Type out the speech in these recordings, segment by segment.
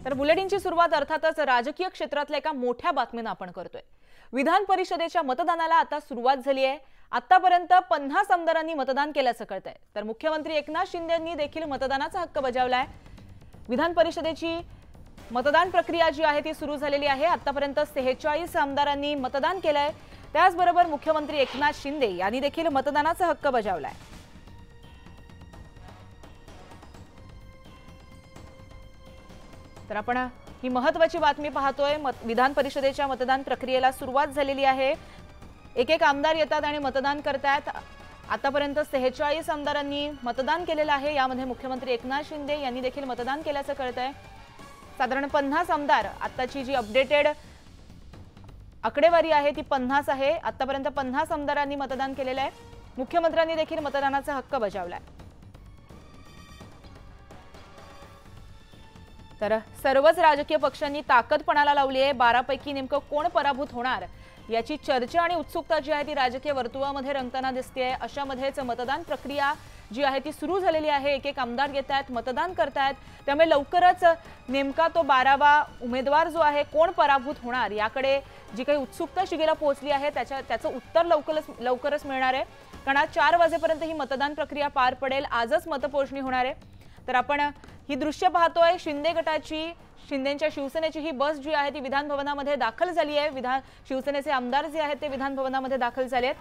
तर बुलेटिनची सुरुवात अर्थातच राजकीय क्षेत्रातल्या एका मोठ्या बातमीने आपण करतोय। विधान परिषदेच्या मतदानाला आता सुरुवात झाली आहे। आतापर्यंत 50 आमदारांनी मतदान केल्याचं कळतंय। तर मुख्यमंत्री एकनाथ शिंदेंनी देखील मतदानाचा हक्क बजावलाय। विधान परिषदेची मतदान प्रक्रिया जी आहे ती सुरू झालेली आहे। आतापर्यंत 46 आमदारांनी मतदान केलंय। त्याचबरोबर मुख्यमंत्री एकनाथ शिंदे यांनी देखील मतदानाचा हक्क बजावलाय। तर आपण ही महत्त्वाची बातमी पाहतोय। विधान परिषदेच्या मतदान प्रक्रियेला सुरुवात झालेली आहे। एक एक आमदार येतात आणि मतदान करतात। आतापर्यंत 46 आमदारांनी मतदान केलेलं आहे। यामध्ये मुख्यमंत्री एकनाथ शिंदे यांनी देखील मतदान केल्याचं कळतंय। साधारण 50 आमदार, आताची जी अपडेटेड आकडेवारी आहे ती 50 आहे। आतापर्यंत 50 आमदारांनी मतदान केलेलं आहे। मुख्यमंत्र्यांनी देखील मतदानाचा हक्क बजावलाय। तर सर्वच राजकीय पक्षांनी ताकद पणाला लावली आहे। 12 पैकी नेमकं कोण पराभूत होणार याची चर्चा आणि उत्सुकता जी आहे ती राजकीय वर्तुळामध्ये रंगताना दिसते। अशामध्येच मतदान प्रक्रिया जी आहे ती सुरू झालेली आहे। एक एक आमदार येतात, मतदान करतात। त्यामुळे लवकरच नेमका तो 12वा उमेदवार जो आहे कोण पराभूत होणार याकडे जी काही उत्सुकता शिगेला पोहोचली आहे त्याचं उत्तर लवकरच मिळणार आहे। कारण आज 4 वाजेपर्यंत ही मतदान प्रक्रिया पार पडेल। आजच मतमोजणी होणार आहे। तर आपण ही दृश्य पाहतोय। शिंदे गटाची, शिंदेंच्या शिवसेनेची ही बस जी आहे ती विधान भवनामध्ये दाखल झाली आहे। शिवसेनेचे आमदार जे आहेत ते विधान भवनामध्ये दाखल झाले आहेत।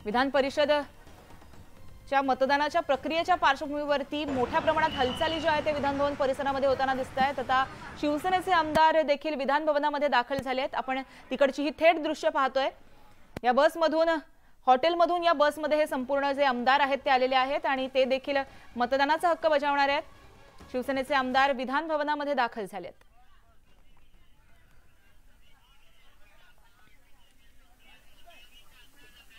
विधान परिषदच्या मतदानाच्या प्रक्रियेच्या पार्श्वभूमीवरती मोठ्या प्रमाणात हालचाली जी आहे ते विधान भवन परिसरामध्ये होताना दिसत आहेत। आता शिवसेनेचे आमदार देखील विधान भवनामध्ये दाखल झाले आहेत। आपण तिकडची ही थेट दृश्य पाहतोय। या बसमधून, हॉटेलमधून या बसमध्ये हे संपूर्ण जे आमदार आहेत ते आलेले आहेत आणि ते देखील मतदानाचा हक्क बजावणार आहेत। शिवसेनेचे आमदार विधान भवनामध्ये दाखल झालेत।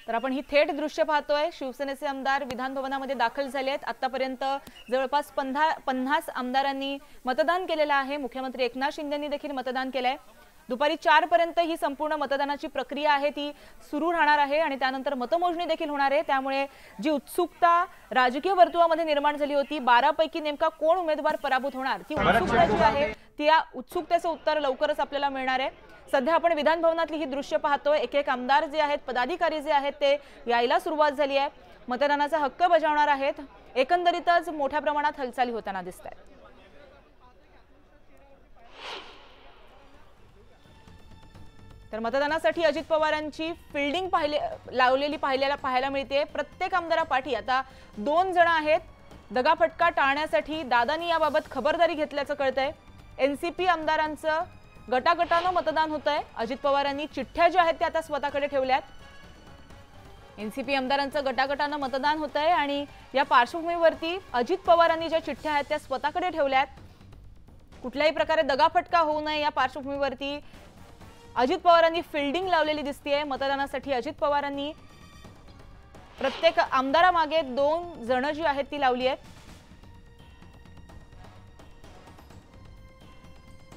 तर आपण ही थेट दृश्य पाहतोय। शिवसेनेचे आमदार विधान भवनामध्ये दाखल झाले आहेत। आतापर्यंत जवळपास 50 आमदारांनी मतदान केलेलं आहे। मुख्यमंत्री एकनाथ शिंदेंनी देखील मतदान केलंय। दुपारी 4 पर्यंत ही संपूर्ण मतदानाची प्रक्रिया आहे ती सुरू राहणार आहे आणि त्यानंतर मतमोजणी देखील होणार आहे। त्यामुळे जी उत्सुकता राजकीय वर्तुळामध्ये निर्माण झाली होती, 12 पैकी नेमका कोण उमेदवार पराभूत होणार, ती उत्सुकता जी आहे ती या उत्सुकतेचं उत्तर लवकरच आपल्याला मिळणार आहे। सध्या आपण विधान भवनातली ही दृश्य पाहतोय। एक एक आमदार जे आहेत, पदाधिकारी जे आहेत ते यायला सुरुवात झाली आहे, मतदानाचा हक्क बजावणार आहेत। एकंदरीतच मोठ्या प्रमाणात हालचाली होताना दिसतात। तर मतदानासाठी अजित पवारांची फिल्डिंग लावलेली पाहायला मिळते। प्रत्येक आमदारापाठी आता 2 जण आहेत। दगाफटका टाळण्यासाठी दादांनी याबाबत खबरदारी घेतल्याचं कळतंय। एनसीपी आमदारांचं गटागटानं मतदान होतंय। अजित पवारांनी चिठ्ठ्या ज्या आहेत त्या आता स्वतःकडे ठेवल्यात। एनसीपी आमदारांचं गटागटानं मतदान होतंय आणि या पार्श्वभूमीवरती अजित पवारांनी ज्या चिठ्ठ्या आहेत त्या स्वतःकडे ठेवल्यात। कुठल्याही प्रकारे दगाफटका होऊ नये या पार्श्वभूमीवरती अजित पवारांनी फिल्डिंग लावलेली दिसतेय। मतदानासाठी अजित पवारांनी प्रत्येक आमदारामागे 2 जण जी आहेत ती लावली आहेत।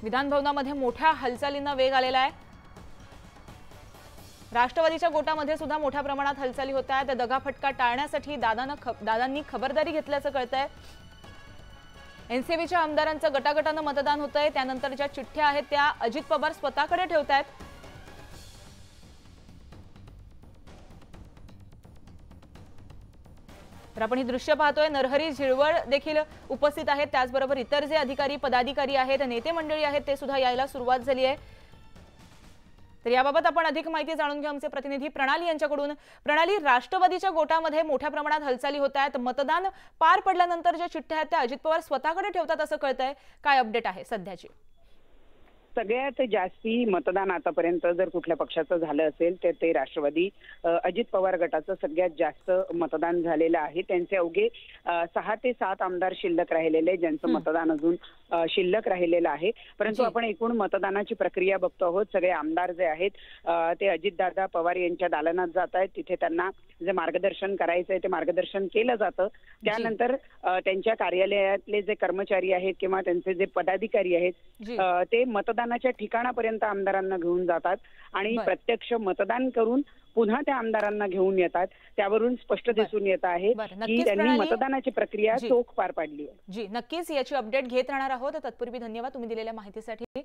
विधान भवनामध्ये मोठ्या हालचालींना वेग आलेला आहे। राष्ट्रवादीच्या गोटामध्ये सुद्धा मोठ्या प्रमाणात हालचाली होत आहेत। दगाफटका टाळण्यासाठी दादांनी खबरदारी घेतल्याचं कळतंय। एनसीबीच्या आमदारांचं गटागटानं मतदान होतंय। त्यानंतर ज्या चिठ्ठ्या आहेत त्या अजित पवार स्वतःकडे ठेवतायत। तर आपण ही दृश्य पाहतोय। नरहरी झिरवळ देखील उपस्थित आहेत। त्याचबरोबर इतर जे अधिकारी, पदाधिकारी आहेत, नेते मंडळी आहेत ते सुद्धा यायला सुरुवात झाली आहे। तर याबाबत आपण अधिक माहिती जाणून घेऊ आमचे प्रतिनिधी प्रणाली यांच्याकडून। प्रणाली, राष्ट्रवादीच्या गोटामध्ये मोठ्या प्रमाणात हालचाली होत आहेत। मतदान पार पडल्यानंतर ज्या चिठ्ठ्या आहेत त्या अजित पवार स्वतःकडे ठेवतात असं कळतंय। काय अपडेट आहे सध्याची? सगळ्यात जास्ती मतदान आतापर्यंत जर कुठल्या पक्षाचं झालं असेल तर ते राष्ट्रवादी अजित पवार गटाचं सगळ्यात जास्त मतदान झालेलं आहे। त्यांचे अवघे 6 ते 7 आमदार शिल्लक राहिलेले, ज्यांचं मतदान अजून शिल्लक राहिलेलं आहे। परंतु आपण एकूण मतदानाची प्रक्रिया बघतो आहोत। सगळे आमदार जे आहेत ते अजितदादा पवार यांच्या दालनात जात आहेत। तिथे त्यांना जे मार्गदर्शन करायचंय ते मार्गदर्शन केलं जातं। त्यानंतर त्यांच्या कार्यालयातले जे कर्मचारी आहेत किंवा त्यांचे जे पदाधिकारी आहेत ते मतदान मतदानाच्या ठिकाणापर्यंत आमदारांना घेऊन जातात आणि बरं. प्रत्यक्ष मतदान करून पुन्हा त्या आमदारांना घेऊन येतात. त्यावरून स्पष्ट दिसून येत आहे बरं, की नक्कीच त्यांनी प्रणाली. मतदानाची प्रक्रिया जी. चोख पार पाडली आहे. जी, नक्कीच याची अपडेट घेत राहणार आहोत. तत्पूर्वी धन्यवाद तुम्ही दिलेल्या माहितीसाठी.